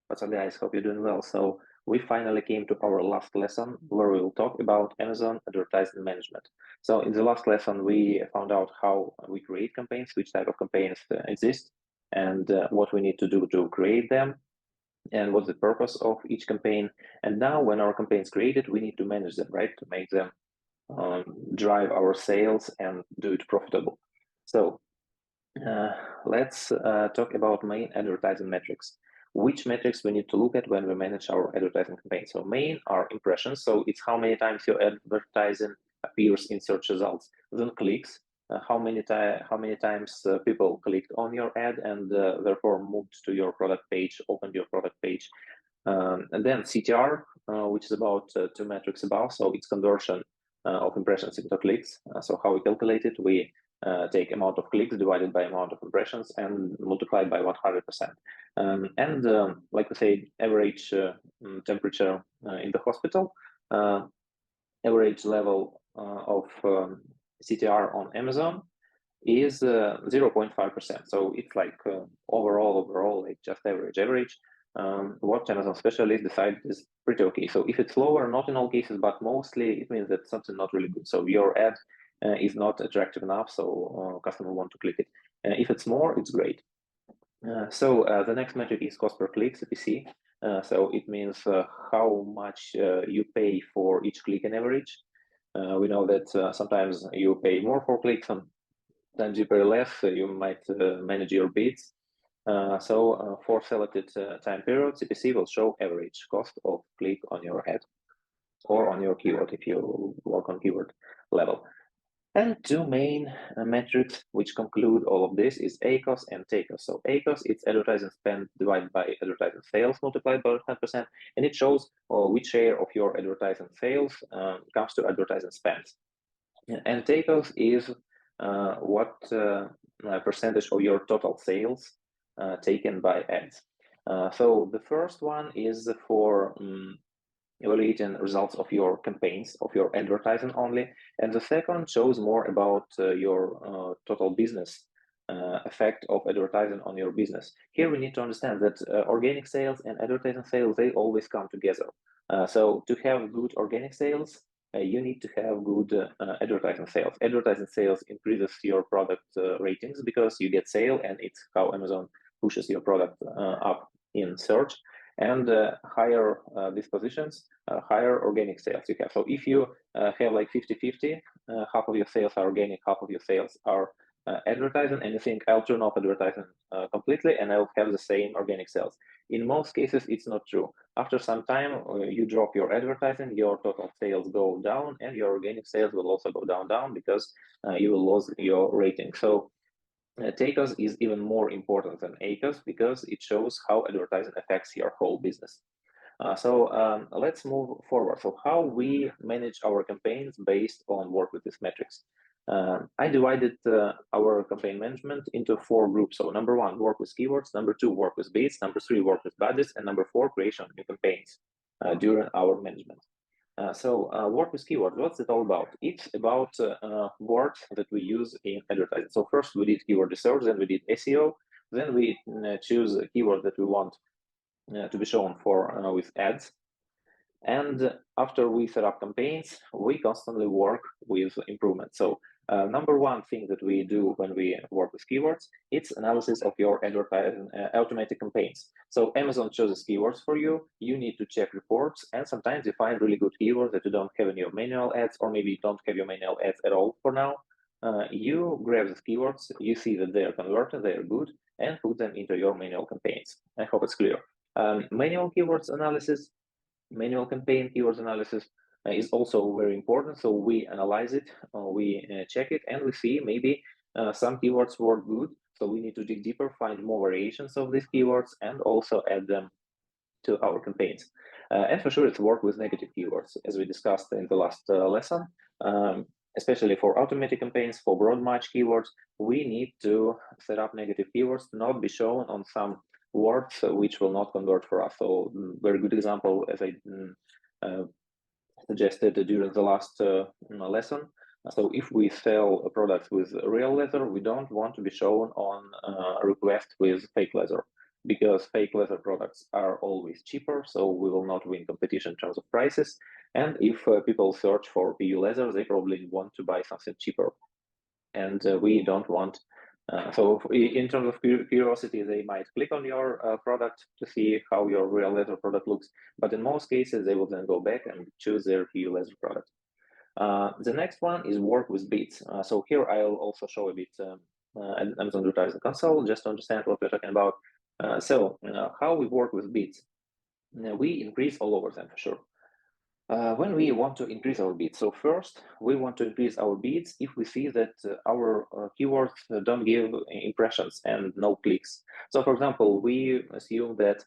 What's up, guys? Hope you're doing well. So we finally came to our last lesson where we will talk about Amazon advertising management. So in the last lesson, we found out how we create campaigns, which type of campaigns exist, and what we need to do to create them, and what's the purpose of each campaign. And now when our campaign is created, we need to manage them, right? To make them drive our sales and do it profitable. So let's talk about main advertising metrics. Which metrics we need to look at when we manage our advertising campaign? So main are impressions. So it's how many times your advertising appears in search results. Then clicks, how many times people clicked on your ad and therefore moved to your product page, opened your product page. And then CTR, which is about two metrics above. So it's conversion of impressions into clicks. So how we calculate it, we take amount of clicks divided by amount of impressions and multiplied by 100%. Like we say, average temperature in the hospital, average level of CTR on Amazon is 0.5%. So it's like overall, like just average. What Amazon specialists decide is pretty okay. So if it's lower, not in all cases, but mostly, it means that something not really good. So your ad is not attractive enough, so customer want to click it. If it's more, it's great. So the next metric is cost per click, CPC. So it means how much you pay for each click on average. We know that sometimes you pay more for clicks, sometimes you pay less. You might manage your bids. So for selected time period, CPC will show average cost of click on your ad or on your keyword if you work on keyword level. And two main metrics which conclude all of this is ACoS and TACoS. So ACoS, it's advertising spend divided by advertising sales multiplied by 10%, and it shows which share of your advertising sales comes to advertising spend. And TACoS is what percentage of your total sales taken by ads. So the first one is for evaluating results of your campaigns, of your advertising only. And the second shows more about your total business effect of advertising on your business. Here we need to understand that organic sales and advertising sales, they always come together. So to have good organic sales, you need to have good advertising sales. Advertising sales increases your product ratings because you get sale, and it's how Amazon pushes your product up in search. And higher these positions, higher organic sales you have. So if you have like 50-50, half of your sales are organic, half of your sales are advertising, and you think I'll turn off advertising completely and I'll have the same organic sales. In most cases, it's not true. After some time, you drop your advertising, your total sales go down, and your organic sales will also go down because you will lose your rating. So TACoS is even more important than ACoS because it shows how advertising affects your whole business. So let's move forward. So how we manage our campaigns based on work with these metrics. I divided our campaign management into 4 groups. So number 1, work with keywords. Number 2, work with bids. Number 3, work with budgets. And number 4, creation of new campaigns during our management. Work with keywords, what's it all about? It's about words that we use in advertising. So first we did keyword research, then we did SEO, then we choose a keyword that we want to be shown for with ads. And after we set up campaigns, we constantly work with improvement. So number 1 thing that we do when we work with keywords, it's analysis of your advertising automatic campaigns. So Amazon chooses keywords for you. You need to check reports, and sometimes you find really good keywords that you don't have in your manual ads, or maybe you don't have your manual ads at all for now. You grab these keywords, you see that they are converted, they are good, and put them into your manual campaigns. I hope it's clear. Manual keywords analysis, manual campaign keywords analysis is also very important. So we analyze it, we check it, and we see maybe some keywords work good. So we need to dig deeper, find more variations of these keywords, and also add them to our campaigns. And for sure, it's work with negative keywords, as we discussed in the last lesson. Especially for automatic campaigns, for broad match keywords, we need to set up negative keywords to not be shown on some words which will not convert for us. So very good example, as I suggested during the last lesson. So if we sell a product with real leather, we don't want to be shown on a request with fake leather. because fake leather products are always cheaper, so we will not win competition in terms of prices. And if people search for PU leather, they probably want to buy something cheaper, and we don't want. So in terms of curiosity, they might click on your product to see how your real leather product looks, but in most cases, they will then go back and choose their PU leather product. The next one is work with beads. So here I'll also show a bit Amazon Advertising Console just to understand what we're talking about. How we work with beads. We increase all over them for sure. When we want to increase our beads, so first we want to increase our beads if we see that our keywords don't give impressions and no clicks. So for example, we assume that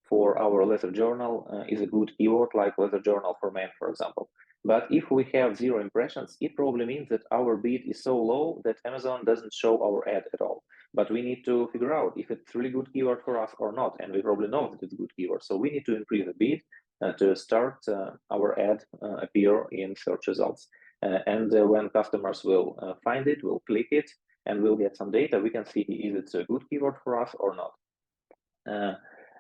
for our leather journal is a good keyword like leather journal for men, for example. But if we have 0 impressions, it probably means that our bid is so low that Amazon doesn't show our ad at all. But we need to figure out if it's really good keyword for us or not, and we probably know that it's a good keyword. So we need to increase the bid to start our ad appear in search results. When customers will find it, will click it, and we'll get some data, we can see is it a good keyword for us or not.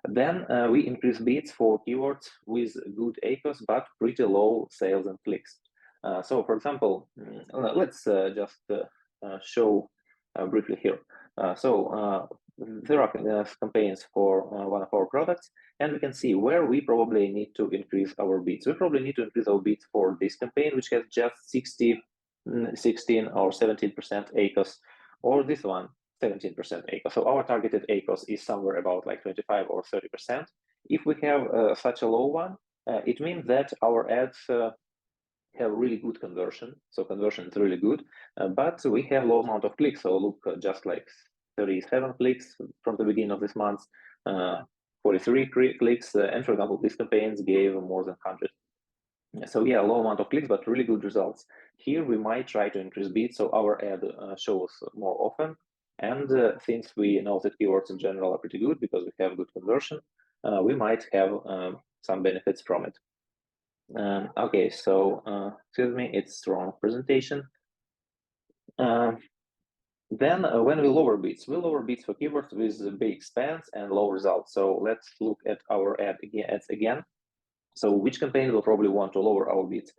Then we increase bids for keywords with good ACoS, but pretty low sales and clicks. So for example, let's just show briefly here. There are campaigns for one of our products, and we can see where we probably need to increase our bids. We probably need to increase our bids for this campaign, which has just 16 or 17% ACoS, or this one, 17% ACoS. So our targeted ACoS is somewhere about like 25 or 30%. If we have such a low one, it means that our ads have really good conversion. So conversion is really good, but we have low amount of clicks. So look, just like 37 clicks from the beginning of this month, 43 clicks, and for example, these campaigns gave more than 100. So yeah, low amount of clicks, but really good results. Here we might try to increase bids so our ad shows more often. And since we know that keywords in general are pretty good because we have good conversion, we might have some benefits from it. Okay, so excuse me, it's wrong presentation. Then when we lower bids for keywords with big spans and low results. So let's look at our ads again. So which campaign will probably want to lower our bids?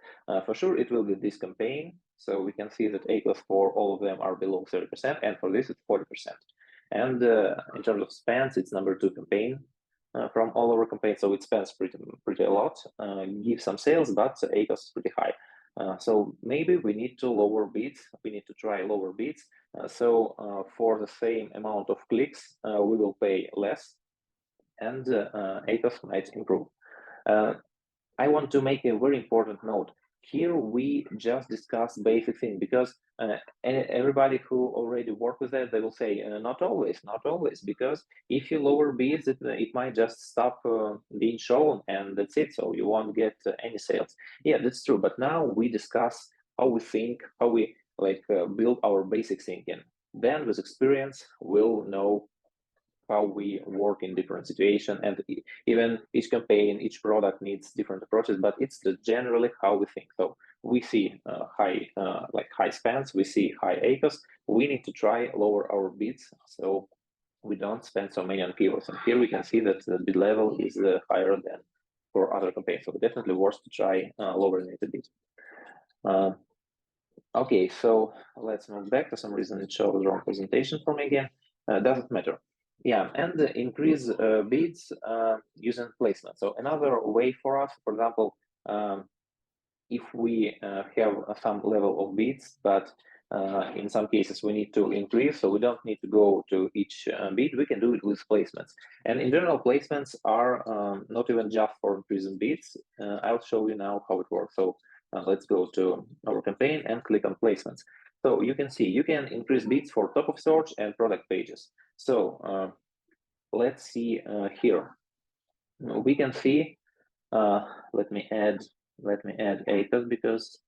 For sure, it will be this campaign. So we can see that ACoS for all of them are below 30%, and for this it's 40%. And in terms of spans, it's number 2 campaign from all our campaigns. So it spends pretty a lot, gives some sales, but ACoS is pretty high. So maybe we need to lower bids. We need to try lower bids. For the same amount of clicks, we will pay less, and ACoS might improve. I want to make a very important note. Here we just discuss basic things because everybody who already worked with that, they will say not always, because if you lower bids, it might just stop being shown and that's it. So you won't get any sales. Yeah, that's true. But now we discuss how we think, how we build our basic thinking. Then with experience, we'll know how we work in different situations, and even each campaign, each product needs different approaches, but it's generally how we think. So we see high spans, we see high ACoS, we need to try lower our bids so we don't spend so many on keywords. And here we can see that the bid level is higher than for other campaigns, so definitely worth to try lowering it a bit. Okay, so let's move back. For some reason it shows the wrong presentation for me again. Doesn't matter. Yeah, and increase bids using placement. So another way for us, for example, if we have some level of bids, but in some cases we need to increase, so we don't need to go to each bid, we can do it with placements. And in general, placements are not even just for increasing bids. I'll show you now how it works. So let's go to our campaign and click on placements. So you can see you can increase bids for top of search and product pages. So let's see here. We can see. Let me add ACoS because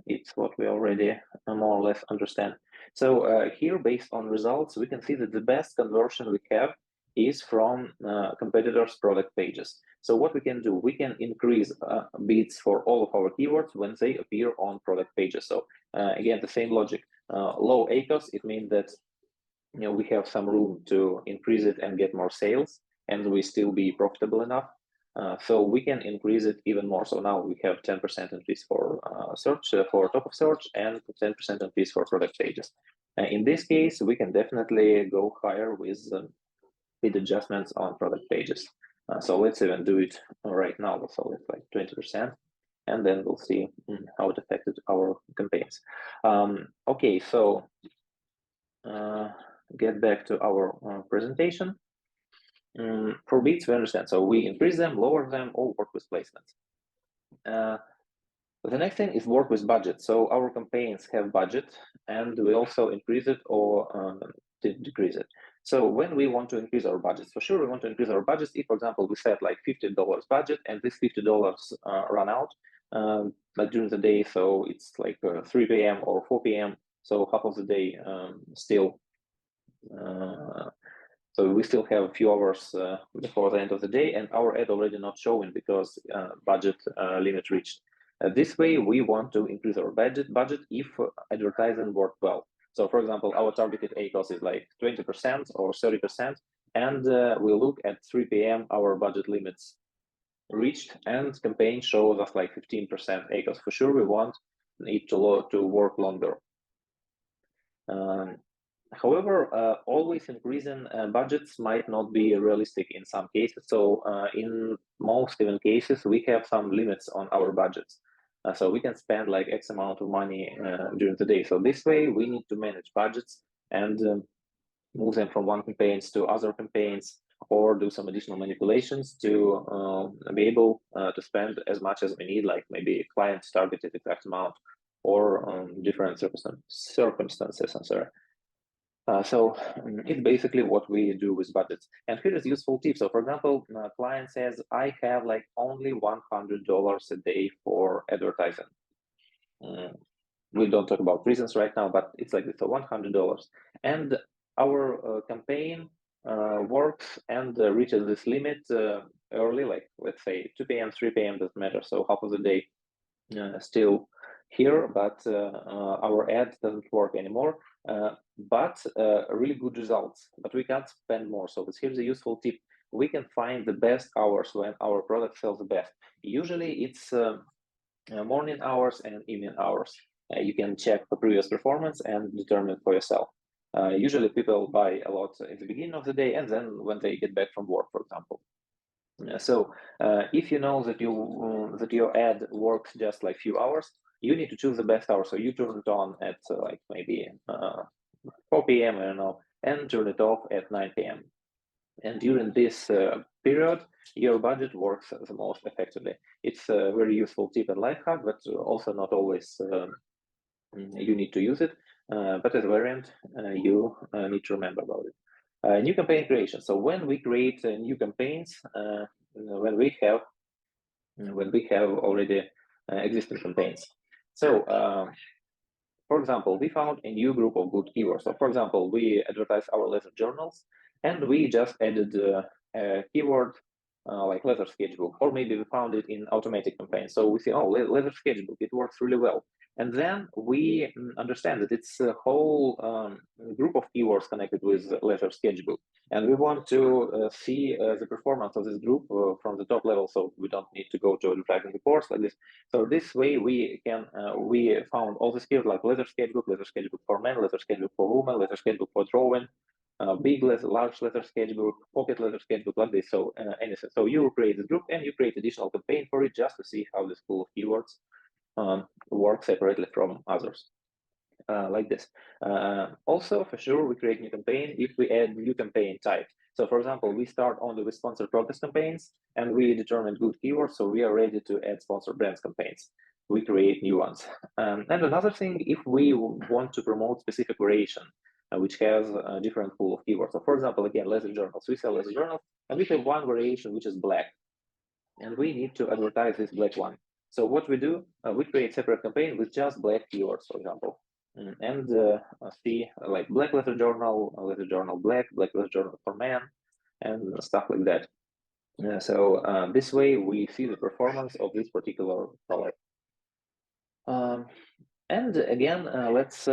it's what we already more or less understand. So here, based on results, we can see that the best conversion we have is from competitors' product pages. So what we can do, we can increase bids for all of our keywords when they appear on product pages. So again, the same logic. Low ACoS, it means that we have some room to increase it and get more sales, and we still be profitable enough. So we can increase it even more. So now we have 10% increase for search, for top of search, and 10% increase for product pages. In this case, we can definitely go higher with adjustments on product pages. So let's even do it right now. So it's like 20%, and then we'll see how it affected our campaigns. Okay, so get back to our presentation. For bids, we understand. So we increase them, lower them, or work with placements. The next thing is work with budget. So our campaigns have budget, and we also increase it or decrease it. So when we want to increase our budgets, for sure we want to increase our budgets. If, for example, we set like $50 budget, and this $50 run out like during the day, so it's like 3 p.m. or 4 p.m. So half of the day still. So we still have a few hours before the end of the day, and our ad already not showing because budget limit reached. This way, we want to increase our budget if advertising worked well. So, for example, our targeted ACoS is like 20% or 30%, and we look at 3 p.m. our budget limits reached, and campaign shows us like 15% ACoS. For sure, we want it to work longer. However, always increasing budgets might not be realistic in some cases. So in most even cases, we have some limits on our budgets. So we can spend like X amount of money during the day. So this way, we need to manage budgets and move them from one campaigns to other campaigns, or do some additional manipulations to be able to spend as much as we need, like maybe clients targeted exact amount, or different circumstances. I'm sorry. So it's basically what we do with budgets. And here is useful tip. So for example, a client says, I have like only $100 a day for advertising. We don't talk about reasons right now, but it's like this, so $100. And our campaign works and reaches this limit early, like let's say 2 p.m., 3 p.m. doesn't matter. So half of the day still here, but our ad doesn't work anymore. But really good results, but we can't spend more. So here's a useful tip. We can find the best hours when our product sells the best. Usually it's morning hours and evening hours. You can check the previous performance and determine for yourself. Usually people buy a lot in the beginning of the day, and then when they get back from work, for example. So if you know that that your ad works just like few hours, you need to choose the best hour. So you turn it on at like maybe 4 p.m. I don't know, and turn it off at 9 p.m. And during this period, your budget works the most effectively. It's a very useful tip and life hack, but also not always you need to use it. But as a variant, you need to remember about it. New campaign creation. So when we create new campaigns, when we have already existing campaigns. So for example, we found a new group of good keywords. So for example, we advertise our leather journals, and we just added a keyword like leather sketchbook, or maybe we found it in automatic campaigns. So we see, oh, leather sketchbook, it works really well. And then we understand that it's a whole group of keywords connected with leather sketchbook. And we want to see the performance of this group from the top level, so we don't need to go to advertising the course like this. So this way we can, we found all the skills like leather sketchbook for men, leather sketchbook for women, leather sketchbook for drawing, big leather, large leather sketchbook, pocket leather sketchbook, like this. So anything. So you create this group and you create additional campaign for it just to see how this pool of keywords work separately from others. Like this. Also, for sure, we create new campaign if we add new campaign type. So for example, we start only with sponsored products campaigns, and we determine good keywords, so we are ready to add sponsored brands campaigns. We create new ones. And another thing, if we want to promote specific variation, which has a different pool of keywords. So for example, again, leather journals. We sell leather journals, and we have one variation which is black, and we need to advertise this black one. So what we do, we create separate campaign with just black keywords, for example. And see like black leather journal black leather journal for men, and stuff like that. So this way we see the performance of this particular color. And again, let's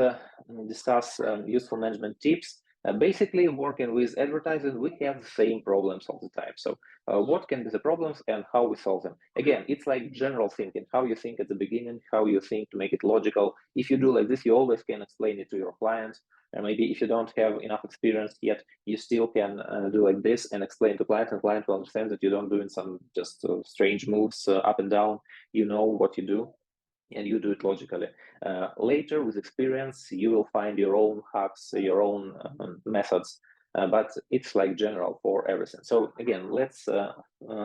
discuss useful management tips. Basically, working with advertising, we have the same problems all the time. So what can be the problems and how we solve them? Again, it's like general thinking, how you think at the beginning, how you think to make it logical. If you do like this, you always can explain it to your clients. And maybe if you don't have enough experience yet, you still can do like this and explain to client, and client will understand that you don't doing some just strange moves up and down. You know what you do, and you do it logically. Later, with experience, you will find your own hacks, your own methods, but it's like general for everything. So again, let's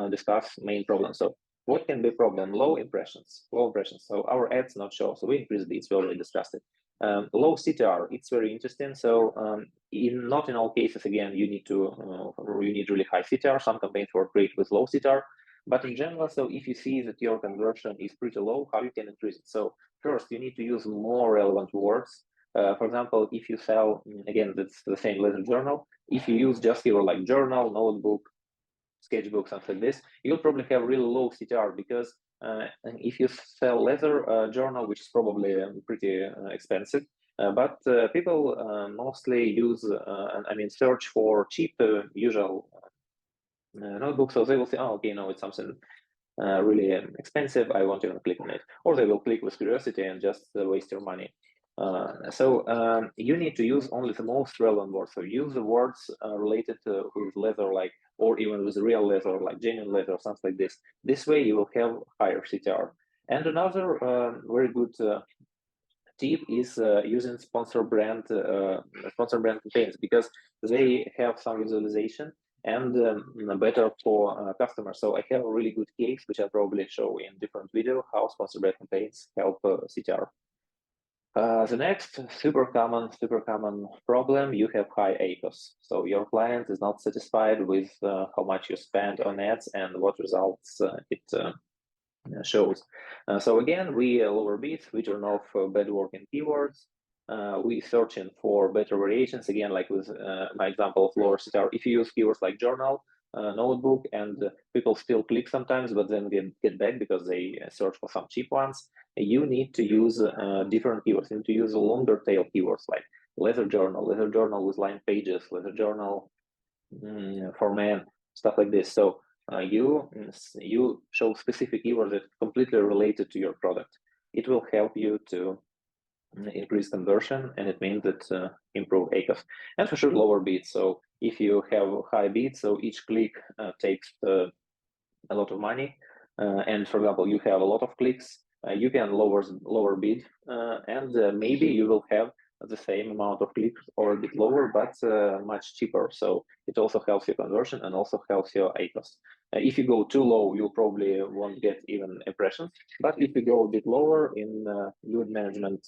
discuss main problems. So what can be a problem? Low impressions. So our ads not show. So we increase beats. We already discussed it. Low CTR. It's very interesting. So not in all cases, again, you need really high CTR. Some campaigns work great with low CTR. But in general, so if you see that your conversion is pretty low, how you can increase it? So first, you need to use more relevant words. For example, if you sell, again, that's the same leather journal. If you use just keyword like journal, notebook, sketchbook, something like this, you'll probably have really low CTR because if you sell leather journal, which is probably pretty expensive, but people mostly use, search for cheap, usual notebook, so they will say, oh, okay, no, it's something really expensive, I won't even click on it. Or they will click with curiosity and just waste your money. So you need to use only the most relevant words. So use the words related to with leather, like, or even with real leather, like genuine leather, something like this. This way you will have higher CTR. And another very good tip is using sponsor brand campaigns, because they have some visualization and better for customers. So I have a really good case, which I'll probably show in different video, how sponsor brand campaigns help CTR. The next super common problem, you have high ACoS. So your client is not satisfied with how much you spend on ads and what results it shows. So again, we lower bids, we turn off bad working keywords. We searching for better variations. Again, like with my example of lower CTR, if you use keywords like journal, notebook, and people still click sometimes, but then get back because they search for some cheap ones, you need to use different keywords. You need to use longer tail keywords like leather journal with line pages, leather journal for men, stuff like this. So you show specific keywords that completely related to your product. It will help you to increase conversion, and it means that improve ACoS. And for sure, lower bids. So if you have high bids, so each click takes a lot of money, and for example, you have a lot of clicks, you can lower bid, and maybe you will have the same amount of clicks or a bit lower, but much cheaper. So it also helps your conversion and also helps your ACoS. If you go too low, you probably won't get even impressions. But if you go a bit lower in good management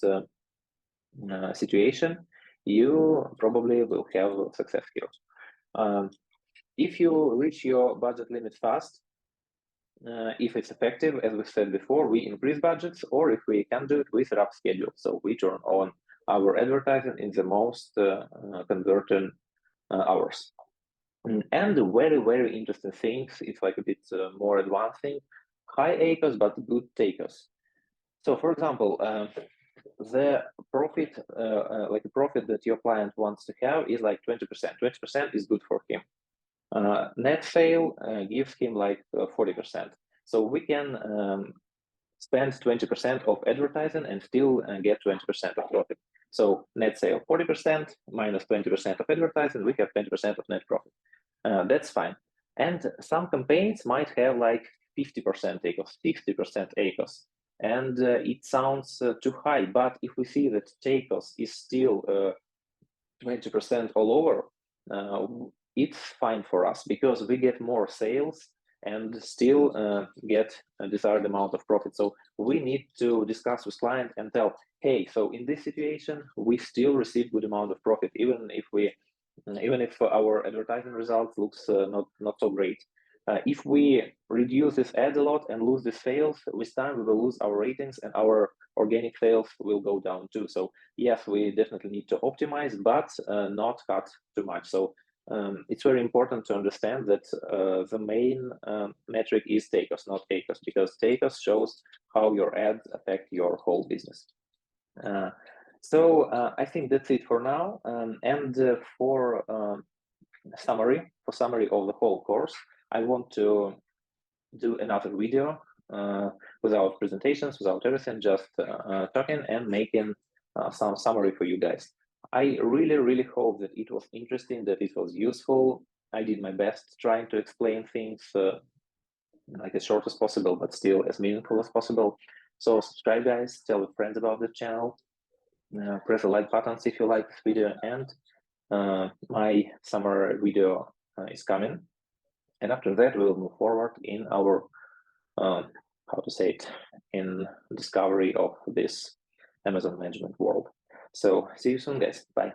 situation, you probably will have success here. If you reach your budget limit fast, if it's effective, as we said before, we increase budgets, or if we can do it with rough schedule. So we turn on our advertising in the most converting hours. And very, very interesting things, it's like a bit more advanced thing, high ACoS, but good TACoS. So for example, the profit, like a profit that your client wants to have is like 20%. 20% is good for him. Net sale gives him like 40%. So we can spend 20% of advertising and still get 20% of profit. So net sale 40% minus 20% of advertising, we have 20% of net profit. That's fine. And some campaigns might have like 50% ACoS, 60% ACoS. And it sounds too high, but if we see that TACoS is still 20% or lower, it's fine for us because we get more sales and still get a desired amount of profit. So we need to discuss with client and tell, hey, so in this situation, we still receive good amount of profit, even if our advertising results looks not so great. If we reduce this ad a lot and lose the sales, with time we will lose our ratings and our organic sales will go down too. So yes, we definitely need to optimize, but not cut too much. So it's very important to understand that the main metric is TACoS, not ACoS, because TACoS shows how your ads affect your whole business. So I think that's it for now. And for summary of the whole course, I want to do another video without presentations, without everything, just talking and making some summary for you guys. I really hope that it was interesting, that it was useful. I did my best trying to explain things like as short as possible, but still as meaningful as possible. So subscribe, guys, tell your friends about the channel, press the like buttons if you like this video, and my summer video is coming. And after that, we'll move forward in our, how to say it, in discovery of this Amazon management world. So see you soon, guys. Bye.